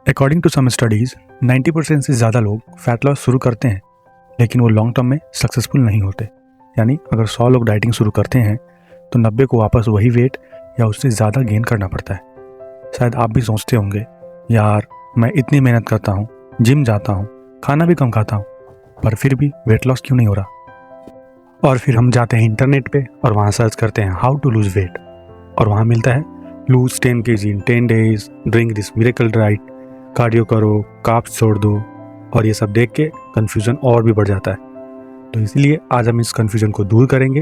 According to some studies 90% से ज़्यादा लोग फैट लॉस शुरू करते हैं, लेकिन वो लॉन्ग टर्म में सक्सेसफुल नहीं होते। यानी अगर 100 लोग डाइटिंग शुरू करते हैं तो 90 को वापस वही वेट या उससे ज़्यादा गेन करना पड़ता है। शायद आप भी सोचते होंगे, यार मैं इतनी मेहनत करता हूँ, जिम जाता हूँ, खाना भी कम खाता हूँ, पर फिर भी वेट लॉस क्यों नहीं हो रहा। और फिर हम जाते हैं इंटरनेट पे और वहाँ सर्च करते हैं हाउ टू लूज़ वेट, और वहाँ मिलता है lose 10 kg in 10 days, drink this miracle diet, cardio करो, कार्ब्स छोड़ दो, और ये सब देख के कन्फ्यूज़न और भी बढ़ जाता है। तो इसलिए आज हम इस कन्फ्यूज़न को दूर करेंगे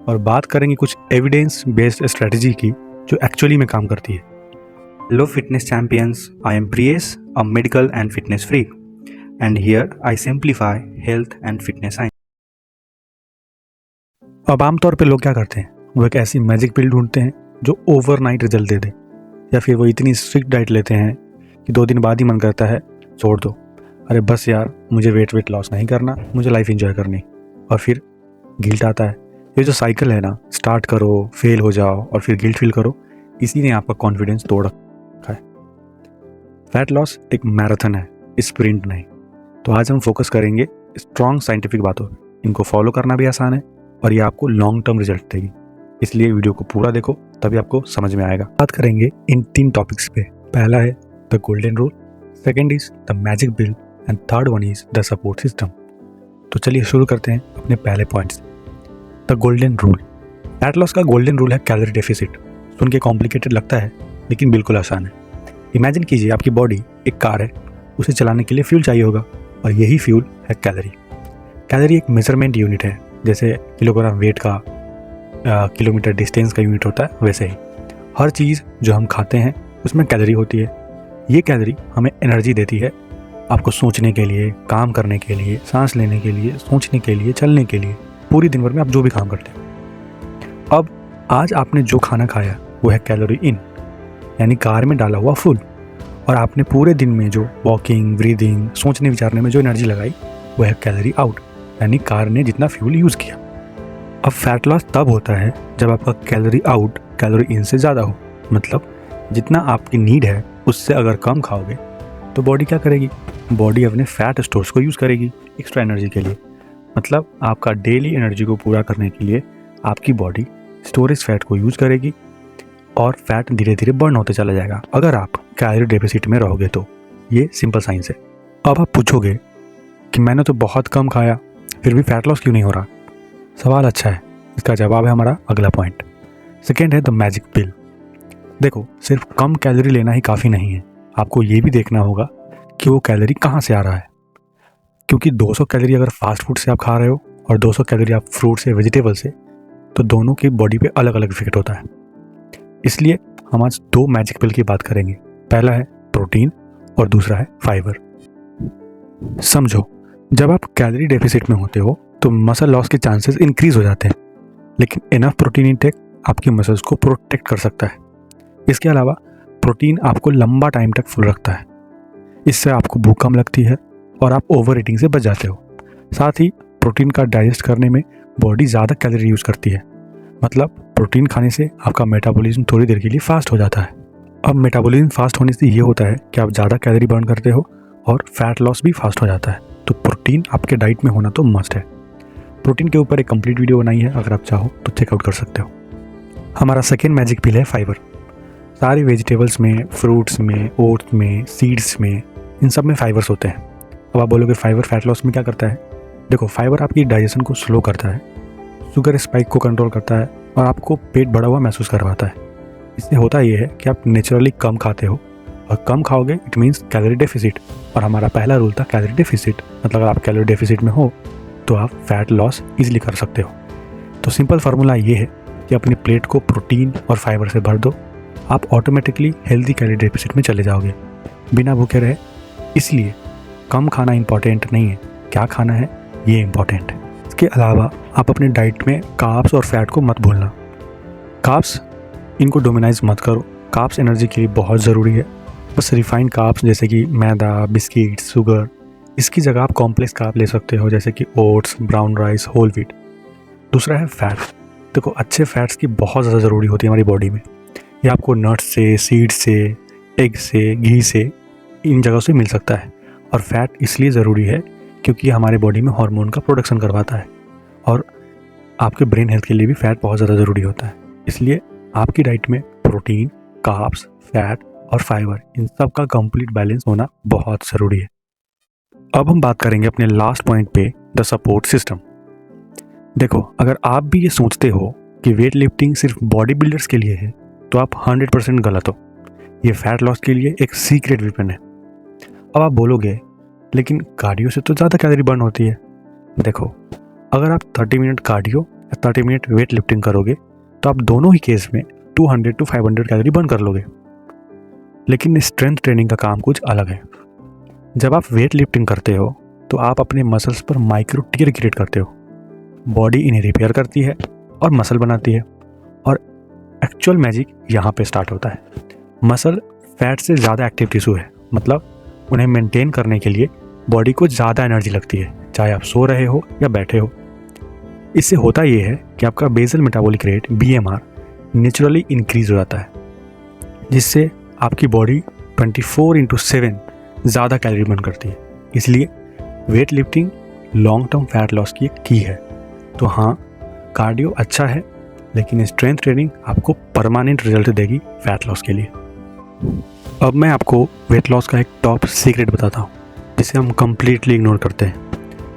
और बात करेंगे कुछ एविडेंस बेस्ड स्ट्रेटजी की जो एक्चुअली में काम करती है। Hello fitness champions, I am Priyesh, a medical and fitness freak, and here I simplify health and fitness science. अब आमतौर पे लोग क्या करते हैं, वो एक ऐसी मैजिक पिल ढूंढते हैं जो ओवरनाइट रिजल्ट दे दे, या फिर वो इतनी स्ट्रिक्ट डाइट लेते हैं कि 2 दिन बाद ही मन करता है छोड़ दो, अरे बस यार मुझे वेट लॉस नहीं करना, मुझे लाइफ एंजॉय करनी। और फिर गिल्ट आता है। ये जो साइकिल है ना, स्टार्ट करो, फेल हो जाओ और फिर गिल्ट फील करो, इसी ने आपका कॉन्फिडेंस तोड़ रखा है। फैट लॉस एक मैराथन है, स्प्रिंट नहीं। तो आज हम फोकस करेंगे स्ट्रॉन्ग साइंटिफिक बातों पर। इनको फॉलो करना भी आसान है और ये आपको लॉन्ग टर्म रिजल्ट देगी, इसलिए वीडियो को पूरा देखो तभी आपको समझ में आएगा। बात करेंगे इन 3 टॉपिक्स पे। पहला है the golden rule, second is the magic bill and third one is the support system. तो चलिए शुरू करते हैं अपने पहले पॉइंट से। The golden rule. Fat loss का गोल्डन रूल है कैलोरी डेफिसिट। सुन के कॉम्प्लिकेटेड लगता है लेकिन बिल्कुल आसान है। इमेजिन कीजिए आपकी बॉडी एक कार है, उसे चलाने के लिए फ्यूल चाहिए होगा और यही फ्यूल है कैलोरी। कैलोरी एक मेजरमेंट यूनिट है, जैसे किलोग्राम वेट का किलोमीटर डिस्टेंस का यूनिट होता है, वैसे ही हर चीज़ जो हम खाते हैं उसमें कैलोरी होती है। ये कैलोरी हमें एनर्जी देती है, आपको सोचने के लिए, काम करने के लिए, सांस लेने के लिए, सोचने के लिए, चलने के लिए, पूरी दिन भर में आप जो भी काम करते हो। अब आज आपने जो खाना खाया वो है कैलोरी इन, यानी कार में डाला हुआ फुल, और आपने पूरे दिन में जो वॉकिंग, ब्रीदिंग, सोचने विचारने में जो एनर्जी लगाई वो है कैलोरी आउट, यानी कार ने जितना फ्यूल यूज़ किया। अब फैट लॉस तब होता है जब आपका कैलोरी आउट कैलोरी इन से ज़्यादा हो, मतलब जितना आपकी नीड है उससे अगर कम खाओगे तो बॉडी क्या करेगी, बॉडी अपने फैट स्टोर्स को यूज़ करेगी एक्स्ट्रा एनर्जी के लिए। मतलब आपका डेली एनर्जी को पूरा करने के लिए आपकी बॉडी स्टोरेज फैट को यूज़ करेगी और फैट धीरे धीरे बर्न होते चला जाएगा अगर आप कैलोरी डेफिसिट में रहोगे तो। ये सिंपल साइंस है। अब आप पूछोगे कि मैंने तो बहुत कम खाया फिर भी फैट लॉस क्यों नहीं हो रहा। सवाल अच्छा है, इसका जवाब है हमारा अगला पॉइंट। सेकेंड है द मैजिक पिल। देखो, सिर्फ कम कैलोरी लेना ही काफ़ी नहीं है, आपको ये भी देखना होगा कि वो कैलोरी कहाँ से आ रहा है। क्योंकि 200 कैलोरी अगर फास्ट फूड से आप खा रहे हो और 200 कैलोरी आप फ्रूट से, वेजिटेबल से, तो दोनों की बॉडी पे अलग अलग इफेक्ट होता है। इसलिए हम आज 2 मैजिक पिल की बात करेंगे। पहला है प्रोटीन और दूसरा है फाइबर। समझो, जब आप कैलोरी डेफिसिट में होते हो तो मसल लॉस के चांसेस इंक्रीज हो जाते हैं, लेकिन इनफ प्रोटीन इंटेक आपकी मसल्स को प्रोटेक्ट कर सकता है। इसके अलावा प्रोटीन आपको लंबा टाइम तक फुल रखता है, इससे आपको भूख कम लगती है और आप ओवर ईटिंग से बच जाते हो। साथ ही प्रोटीन का डाइजेस्ट करने में बॉडी ज़्यादा कैलोरी यूज़ करती है, मतलब प्रोटीन खाने से आपका मेटाबॉलिज्म थोड़ी देर के लिए फास्ट हो जाता है। अब मेटाबॉलिज्म फास्ट होने से ये होता है कि आप ज़्यादा कैलोरी बर्न करते हो और फैट लॉस भी फास्ट हो जाता है। तो प्रोटीन आपके डाइट में होना तो मस्ट है। प्रोटीन के ऊपर एक कंप्लीट वीडियो बनाई है, अगर आप चाहो तो चेकआउट कर सकते हो। हमारा सेकेंड मैजिक पिल है फाइबर। सारी वेजिटेबल्स में, फ्रूट्स में, ओट्स में, सीड्स में, इन सब में फाइबर्स होते हैं। अब आप बोलोगे फाइबर फैट लॉस में क्या करता है। देखो, फाइबर आपकी डाइजेशन को स्लो करता है, शुगर स्पाइक को कंट्रोल करता है और आपको पेट भरा हुआ महसूस करवाता है। इससे होता ये है कि आप नेचुरली कम खाते हो, और कम खाओगे इट मीन्स कैलोरी डेफिसिट। और हमारा पहला रूल था कैलोरी डेफिसिट, मतलब अगर आप कैलोरी डेफिसिट में हो तो आप फैट लॉस ईजिली कर सकते हो। तो सिंपल फार्मूला ये है कि अपनी प्लेट को प्रोटीन और फाइबर से भर दो, आप ऑटोमेटिकली हेल्दी कैलोरी डेफिसिट में चले जाओगे बिना भूखे रहे। इसलिए कम खाना इंपॉर्टेंट नहीं है, क्या खाना है ये इंपॉर्टेंट है। इसके अलावा आप अपने डाइट में कार्ब्स और फैट को मत भूलना। कार्ब्स, इनको डोमिनाइज मत करो, कार्ब्स एनर्जी के लिए बहुत ज़रूरी है। बस रिफाइंड कार्ब्स जैसे कि मैदा, बिस्किट, शुगर, इसकी जगह आप कॉम्प्लेक्स कार्ब ले सकते हो जैसे कि oats, brown rice, whole wheat. दूसरा है फैट। देखो, अच्छे फैट्स की बहुत ज़्यादा ज़रूरी होती है हमारी बॉडी में। ये आपको नट्स से, सीड्स से, एग से, घी से इन जगहों से मिल सकता है। और फैट इसलिए ज़रूरी है क्योंकि ये हमारे बॉडी में हार्मोन का प्रोडक्शन करवाता है, और आपके ब्रेन हेल्थ के लिए भी फैट बहुत ज़्यादा ज़रूरी होता है। इसलिए आपकी डाइट में प्रोटीन, कार्ब्स, फैट और फाइबर, इन सब का कंप्लीट बैलेंस होना बहुत ज़रूरी है। अब हम बात करेंगे अपने लास्ट पॉइंट पे, द सपोर्ट सिस्टम। देखो, अगर आप भी ये सोचते हो कि वेट लिफ्टिंग सिर्फ बॉडी बिल्डर्स के लिए है तो आप 100% गलत हो। ये फैट लॉस के लिए एक सीक्रेट वेपन है। अब आप बोलोगे लेकिन कार्डियो से तो ज़्यादा कैलोरी बर्न होती है। देखो, अगर आप 30 मिनट कार्डियो या 30 मिनट वेट लिफ्टिंग करोगे तो आप दोनों ही केस में 200 to 500 कैलोरी बर्न कर लोगे। लेकिन स्ट्रेंथ ट्रेनिंग का काम कुछ अलग है। जब आप वेट लिफ्टिंग करते हो तो आप अपने मसल्स पर माइक्रो टियर क्रिएट करते हो। बॉडी इन्हें रिपेयर करती है और मसल बनाती है, और एक्चुअल मैजिक यहाँ पे स्टार्ट होता है। मसल फैट से ज़्यादा एक्टिव टिश्यू है, मतलब उन्हें मेंटेन करने के लिए बॉडी को ज़्यादा एनर्जी लगती है, चाहे आप सो रहे हो या बैठे हो। इससे होता ये है कि आपका basal metabolic rate BMR naturally increase हो जाता है, जिससे आपकी बॉडी 24/7 ज़्यादा कैलोरी बर्न करती है। इसलिए weight lifting long term fat loss की एक की है। तो हाँ, कार्डियो अच्छा है, लेकिन स्ट्रेंथ ट्रेनिंग आपको परमानेंट रिजल्ट देगी फैट लॉस के लिए। अब मैं आपको वेट लॉस का एक टॉप सीक्रेट बताता हूँ, जिसे हम कंप्लीटली इग्नोर करते हैं,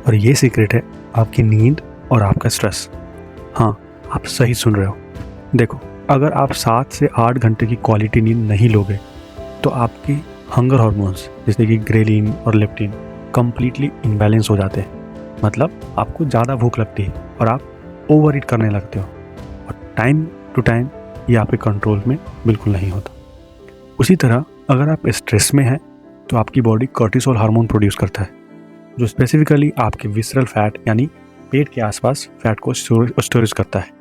और ये सीक्रेट है आपकी नींद और आपका स्ट्रेस। हाँ, आप सही सुन रहे हो। देखो, अगर आप 7 से 8 घंटे की क्वालिटी नींद नहीं लोगे तो आपकी हंगर हार्मोन्स जैसे कि ग्रेलिन और लेप्टिन कंप्लीटली इम्बैलेंस हो जाते हैं। मतलब आपको ज़्यादा भूख लगती है और आप ओवर ईट करने लगते हो, और टाइम टू टाइम ये आपके कंट्रोल में बिल्कुल नहीं होता। उसी तरह अगर आप स्ट्रेस में हैं तो आपकी बॉडी कोर्टिसोल हार्मोन प्रोड्यूस करता है, जो स्पेसिफिकली आपके विसरल फैट यानी पेट के आसपास फैट को स्टोरेज करता है।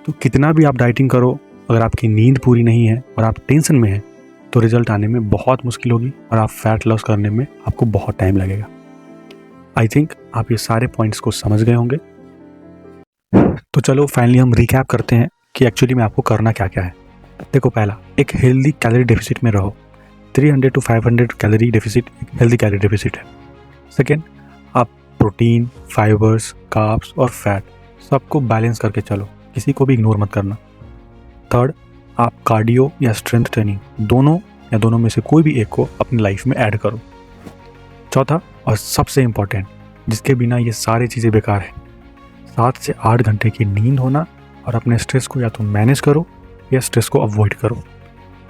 तो कितना भी आप डाइटिंग करो, अगर आपकी नींद पूरी नहीं है और आप टेंशन में हैं तो रिजल्ट आने में बहुत मुश्किल होगी, और आप फैट लॉस करने में आपको बहुत टाइम लगेगा। आई थिंक आप ये सारे पॉइंट्स को समझ गए होंगे। तो चलो फाइनली हम रिकैप करते हैं कि एक्चुअली में आपको करना क्या क्या है। देखो, पहला, एक हेल्दी कैलोरी डेफिसिट में रहो। 300 to 500 कैलोरी डेफिसिट एक हेल्दी कैलोरी डेफिसिट है। सेकेंड, आप प्रोटीन, फाइबर्स, कार्ब्स और फैट सबको बैलेंस करके चलो, किसी को भी इग्नोर मत करना। थर्ड, आप कार्डियो या स्ट्रेंथ ट्रेनिंग दोनों में से कोई भी एक को अपनी लाइफ में ऐड करो। चौथा और सबसे इम्पॉर्टेंट, जिसके बिना ये सारी चीज़ें बेकार है, 7 से 8 घंटे की नींद होना, और अपने स्ट्रेस को या तो मैनेज करो या स्ट्रेस को अवॉइड करो।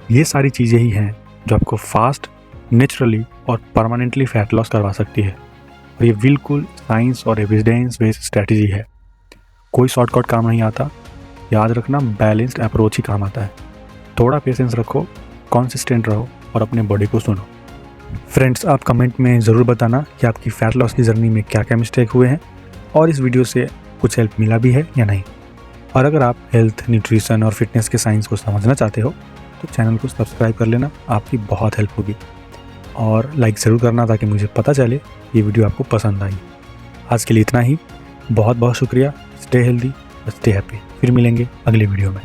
ये सारी चीज़ें ही हैं जो आपको फास्ट, नेचुरली और परमानेंटली फैट लॉस करवा सकती है, और ये बिल्कुल साइंस और एविडेंस बेस्ड स्ट्रैटेजी है। कोई शॉर्टकट काम नहीं आता, याद रखना, बैलेंस्ड अप्रोच ही काम आता है। थोड़ा पेशेंस रखो, कॉन्सिस्टेंट रहो और अपने बॉडी को सुनो। फ्रेंड्स, आप कमेंट में ज़रूर बताना कि आपकी फ़ैट लॉस की जर्नी में क्या क्या मिस्टेक हुए हैं, और इस वीडियो से कुछ हेल्प मिला भी है या नहीं। और अगर आप हेल्थ, न्यूट्रिशन और फिटनेस के साइंस को समझना चाहते हो तो चैनल को सब्सक्राइब कर लेना, आपकी बहुत हेल्प होगी। और लाइक ज़रूर करना ताकि मुझे पता चले ये वीडियो आपको पसंद आई। आज के लिए इतना ही, बहुत बहुत शुक्रिया। Stay healthy, stay happy. फिर मिलेंगे अगले वीडियो में।